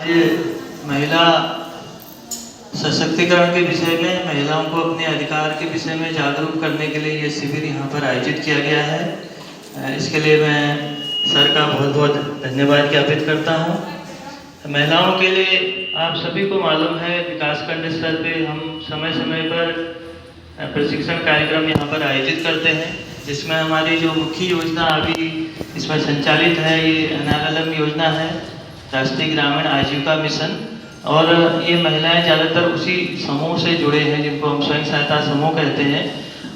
ये महिला सशक्तिकरण के विषय में, महिलाओं को अपने अधिकार के विषय में जागरूक करने के लिए ये शिविर यहाँ पर आयोजित किया गया है। इसके लिए मैं सर का बहुत बहुत धन्यवाद ज्ञापित करता हूँ। महिलाओं के लिए आप सभी को मालूम है, विकासखंड स्तर पे हम समय समय पर प्रशिक्षण कार्यक्रम यहाँ पर आयोजित करते हैं, जिसमें हमारी जो मुख्य योजना अभी इसमें संचालित है, ये अनालम योजना है, राष्ट्रीय ग्रामीण आजीविका मिशन। और ये महिलाएं ज़्यादातर उसी समूह से जुड़े हैं जिनको हम स्वयं सहायता समूह कहते हैं।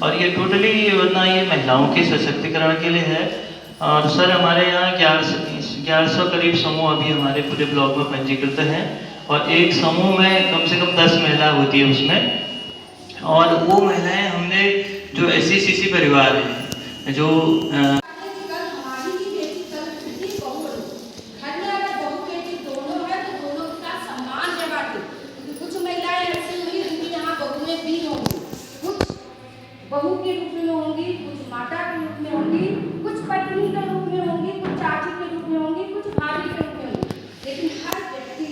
और ये टोटली योजना ये महिलाओं के सशक्तिकरण के लिए है। और सर हमारे यहाँ 1100 करीब समूह अभी हमारे पूरे ब्लॉक में पंजीकृत हैं, और एक समूह में कम से कम 10 महिला होती है उसमें। और वो महिलाएं हमने जो SC/CC परिवार है, जो बहू के रूप में होंगी, कुछ माता के रूप में होंगी, कुछ पत्नी के रूप में होंगी, कुछ चाची के रूप में होंगी, कुछ भाभी के रूप में होंगी। लेकिन हर व्यक्ति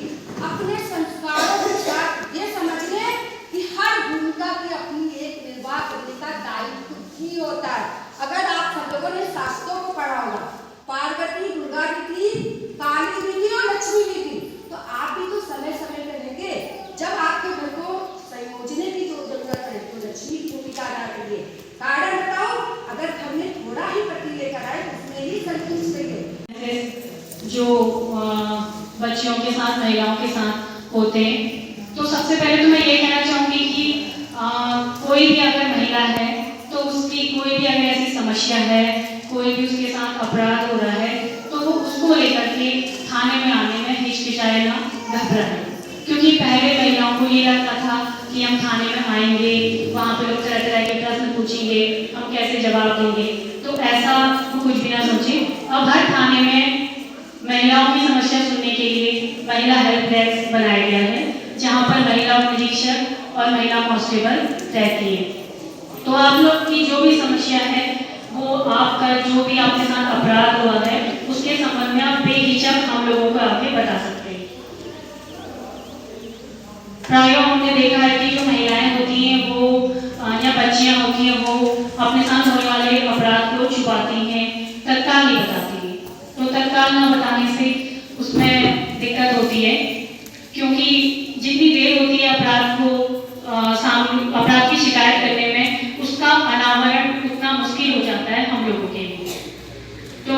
अपने संस्कारों के साथ ये समझ ले कि हर भूमिका की अपनी एक निर्वाह करने का दायित्व ही होता है। अगर आप सब लोगों ने शास्त्रों को पढ़ा होगा, पार्वती दुर्गा जी थी, काली भी थी और लक्ष्मी भी थी, तो आप भी तो समय समय पर लेंगे जब आपके घर को संयोजने की जो जरूरत है तो लक्ष्मी की भूमिका अदा करिए। कारण बताओ, अगर घर में थोड़ा ही पति लेकर आए उसमें ही संतुष्ट रहिए। जो बच्चियों के साथ, महिलाओं के साथ होते हैं, तो सबसे पहले तो मैं ये कहना चाहूँगी कि कोई भी अगर महिला है तो उसकी कोई भी अगर ऐसी समस्या है, कोई भी उसके साथ अपराध हो रहा है, तो वो उसको लेकर के थाने में आने में हिचकिचाए ना, घबराए। क्योंकि पहले महिलाओं को ये लगता था कि हम थाने में आएंगे, वहाँ पे लोग तरह तरह के प्रश्न पूछेंगे, हम कैसे जवाब देंगे। तो ऐसा कुछ भी ना सोचें। अब हर थाने में महिलाओं की समस्या सुनने के लिए महिला हेल्प डेस्क बनाया गया है, जहाँ पर महिला निरीक्षक और महिला कांस्टेबल रहती है। तो आप लोग की जो भी समस्या है, वो आपका जो भी आपके साथ अपराध हुआ है, उसके संबंध में आप बेहिचक हम लोगों को आगे बता सकते हैं। प्राय हमने देखा है कि जो महिलाएं होती हैं वो या बच्चियां होती हैं, वो अपने साथ होने वाले अपराध को छुपाती हैं, तत्काल नहीं बताती हैं। तो तत्काल न बताने से उसमें दिक्कत होती है, क्योंकि जितनी देर होती है अपराध की शिकायत करने में, उसका अनावरण उतना मुश्किल हो जाता है हम लोगों के लिए। तो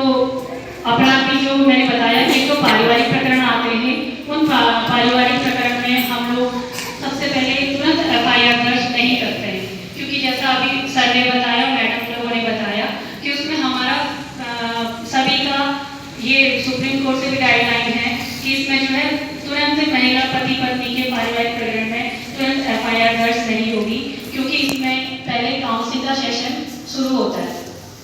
अपराध की जो मैंने बताया कि तो पारिवारिक प्रकरण आते हैं, उन पारिवारिक प्रकरण में हम लोग सबसे पहले तुरंत FIR दर्ज नहीं करते हैं, क्योंकि जैसा अभी सर ने बताया, मैडम लोगों ने बताया कि उसमें हमारा सभी का ये सुप्रीम कोर्ट से भी गाइडलाइन है कि इसमें जो है तुरंत महिला पति पत्नी के पारिवारिक प्रकरण में तुरंत FIR दर्ज नहीं होगी, क्योंकि इसमें पहले काउंसलिंग का सेशन शुरू होता है।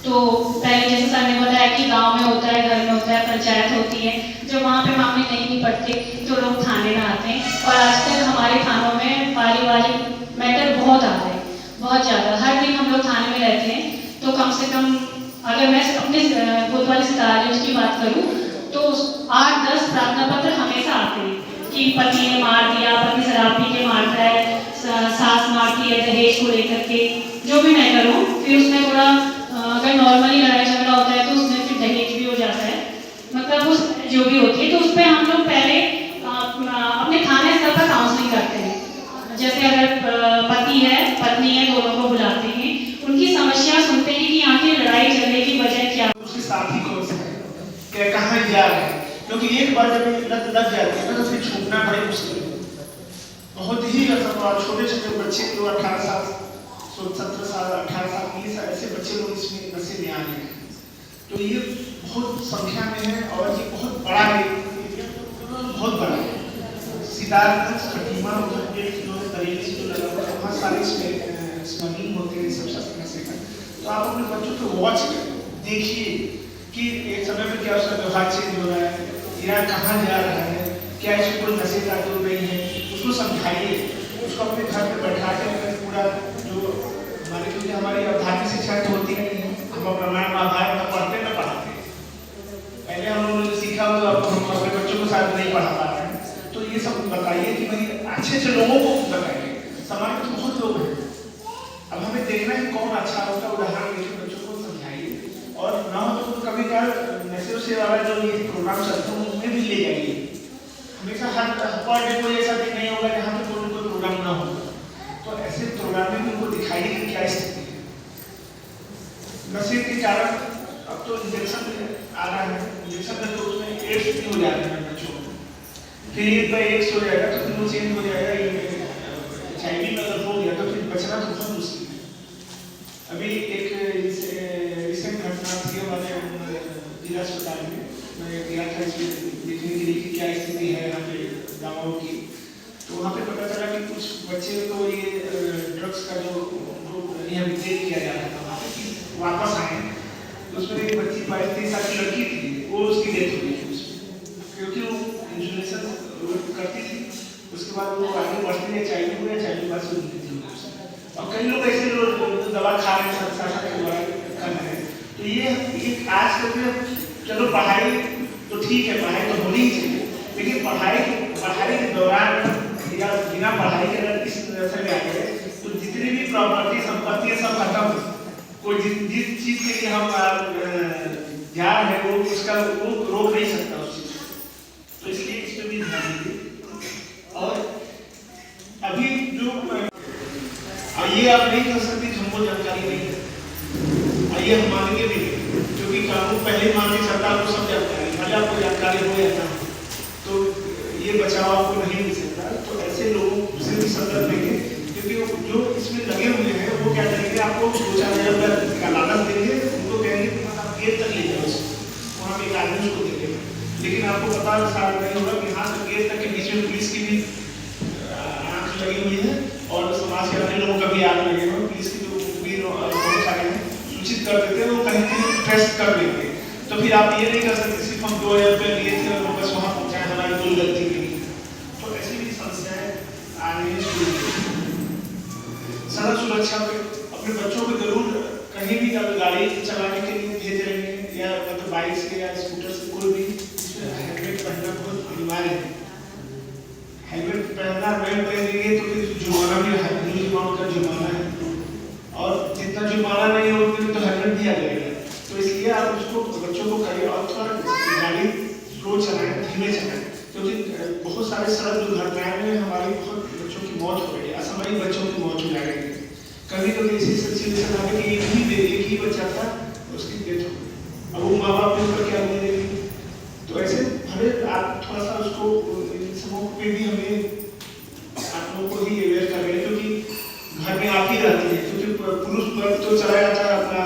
तो पहले जैसे सर ने बताया कि गांव में होता है, घर में होता है, पंचायत होती है, जो वहाँ पे मामले नहीं निपटते तो लोग थाने में आते हैं। और आजकल हमारे थानों में पारिवारिक मैटर बहुत आ रहे हैं, बहुत ज़्यादा। हर दिन हम लोग थाने में रहते हैं, तो कम से कम अगर मैं अपने कोतवाली सितारे की बात करूँ तो 8-10 प्रार्थना पत्र हमेशा आते हैं कि पति ने मार दिया, पति शराब पी के मारता है, सास मारती है दहेज को लेकर के, जो भी मैटर हो। फिर उसमें थोड़ा अगर नॉर्मली लड़ाई झगड़ा होता है तो उसमें फिर दहेज भी हो जाता है, मतलब उस जो भी होती है। तो उस पर हम लोग पहले अपने थाने स्तर पर काउंसलिंग करते हैं। जैसे अगर पति है पत्नी है, दोनों को बुलाते हैं, उनकी समस्या सुनते हैं कि आखिर लड़ाई झगड़े की वजह क्या, उसके साथी कौन से है, क्या कहाँ जा रहे हैं। क्योंकि एक बार जब लत लग जाती है तो फिर छूटना बड़ी मुश्किल है। बहुत ही छोटे छोटे बच्चे जो 18 साल 17 साल 18 साल 20 साल ऐसे बच्चे लोग इसमें नशे में आ रहे हैं। तो ये बहुत संख्या में है, और ये बहुत बड़ा है, बहुत बड़ा है। सिद्धार्थ खटीमा उधर के जो तरीके से जो लगा हुआ है, वहाँ सारे स्मगलिंग होते हैं सब शस्त्र नशे का। तो आप अपने बच्चों को वॉच करें, देखिए कि एक समय में क्या उसका व्यवहार चेंज हो रहा है या कहाँ जा रहा है, क्या इसको कोई नशे का तो नहीं है, उसको समझाइए, उसको अपने घर में बैठा के पूरा जो हमारे, क्योंकि हमारी धार्मिक शिक्षा तो होती नहीं है, हम रामायण महाभारत में पढ़ते न पढ़ाते। पहले हम लोगों ने सीखा हो, तो हम अपने बच्चों को शायद नहीं पढ़ा पा रहे हैं। ये सब बताइए कि भाई अच्छे अच्छे लोगों को बताइए। समाज में तो बहुत लोग हैं, अब हमें देखना है कौन अच्छा होगा, उदाहरण लेके बच्चों को समझाइए। और ना हो तो कभी कभार मैसेज से वाला जो ये प्रोग्राम चलते हैं उनमें भी ले जाइए। हमेशा हर पर डे कोई ऐसा दिन नहीं होगा जहाँ पे कोई प्रोग्राम ना हो, तो ऐसे प्रोग्राम में उनको दिखाइए कि क्या स्थिति है। नशे के कारण अब तो इंजेक्शन आ रहा है, इंजेक्शन में तो उसमें एड्स भी हो जाते हैं बच्चों को, फिर एक बार एड्स हो जाएगा तो फिर वो चेंज हो जाएगा। HIV में अगर हो गया तो फिर बचना तो बहुत मुश्किल है। अभी एक रिसेंट घटना थी हमारे जिला अस्पताल में, मैं गया था इसमें देखने के लिए कि क्या स्थिति है यहाँ पे दवाओं की। तो वहाँ पे पता चला कि कुछ बच्चे तो ये ड्रग्स का जो रिहेबिलिटेट किया जा रहा था वहाँ पे वापस आए, तो उसमें एक बच्ची 22-23 साल की लड़की थी, वो उसकी डेथ हो गई थी उसमें, क्योंकि वो इंजेक्शन करती थी। उसके बाद वो आगे बढ़ती है, HIV हुआ, HIV बाद से उनकी थी। और कई लोग ऐसे लोग दवा खा रहे हैं, संस्था के द्वारा कर रहे हैं। तो ये आज कल चलो पढ़ाई तो ठीक है, पढ़ाई तो होनी ही चाहिए, लेकिन पढ़ाई के दौरान या बिना पढ़ाई के अगर इस तरह से आ गए तो जितनी भी प्रॉपर्टी संपत्ति है सब खत्म। कोई जिस चीज के लिए हम जा रहे हैं वो उसका वो रोक नहीं सकता उस चीज को, तो इसलिए इस पर भी ध्यान दीजिए। और अभी जो ये आप नहीं कर सकते हमको जानकारी नहीं है, ये हम मानेंगे भी नहीं, क्योंकि कानून पहले मानती सरकार को सब जानकारी, भले आपको जानकारी हो या ना हो तो ये बचाव आपको नहीं मिल सकता। तो ऐसे लोगों से भी सतर्क रहिए, क्योंकि जो इसमें लगे हुए हैं वो क्या करेंगे, आपको 2-4 हज़ार का लालच देंगे, उनको कहेंगे कि आप गेट तक ले जाओ, वहाँ पे एक आदमी उसको दे देगा, लेकिन आपको पता नहीं होगा कि हाँ गेट तक के बीच में पुलिस की भी आँख लगी हुई है और समाज के अन्य लोगों का भी आग लगे हुए, पुलिस की जो भी बहुत सारे हैं सूचित कर देते हैं, वो कहीं ट्रेस कर लेंगे। तो फिर आप ये नहीं कर सकते सिर्फ हम 2,000 रुपये लिए थे और बस वहाँ पहुँचाए, हमारी कोई गलती नहीं। तो ऐसी भी समस्याएं आ रही हैं। सड़क सुरक्षा पे अपने बच्चों को जरूर कहीं भी गाड़ी चलाने के लिए भेज रहे हैं या मतलब बाइक से या स्कूटर से कोई भी, हेलमेट पहनना बहुत अनिवार्य है। हेलमेट पहनना नहीं पहनेंगे तो फिर जुर्माना भी है, अमाउंट का जुर्माना है, और जितना जुर्माना नहीं है उतने तो हेलमेट दिया जाएगा। तो इसलिए आप उसको बच्चों को करिए और थोड़ा गाड़ी स्लो चलाएं, धीमे चलाएं, क्योंकि बहुत सारे सड़क दुर्घटनाएं में हमारी बहुत बच्चों की मौत हो रही है, असामयिक बच्चों की मौत हो जा रही है। कभी कभी ऐसी सिचुएशन आ गई कि एक ही बच्चा था उसकी डेथ हो गई, अब वो माँ बाप के ऊपर क्या बोल रही। तो ऐसे हमें आप थोड़ा सा उसको इन सबों पे भी हमें आप लोगों को ही अवेयर कर रहे हैं, क्योंकि घर में आप ही रहती है, क्योंकि पुरुष वर्ग तो चला जाता है अपना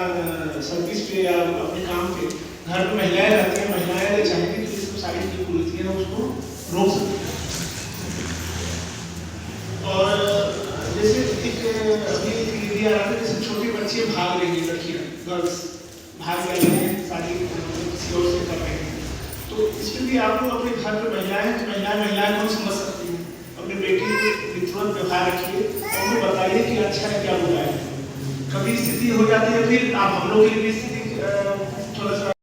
सर्विस पे या अपने काम पे, घर में महिलाएं रहती हैं, महिलाएं चाहेंगी तो इसको सारी जो कुरीतियां हैं उसको रोक सकते हैं। और जैसे एक अभी वीडियो आ रहा था, जैसे छोटे बच्चे भाग रही हैं, लड़कियां गर्ल्स भाग रही हैं, शादी किसी और से कर रहे हैं, तो इसमें भी आप लोग अपने घर पर महिलाएं तो महिलाएं को समझ सकती हैं, अपने बेटी को तुरंत व्यवहार रखिए और उनको बताइए कि अच्छा है क्या बुरा है। कभी स्थिति हो जाती है फिर आप हम लोग की भी स्थिति थोड़ा सा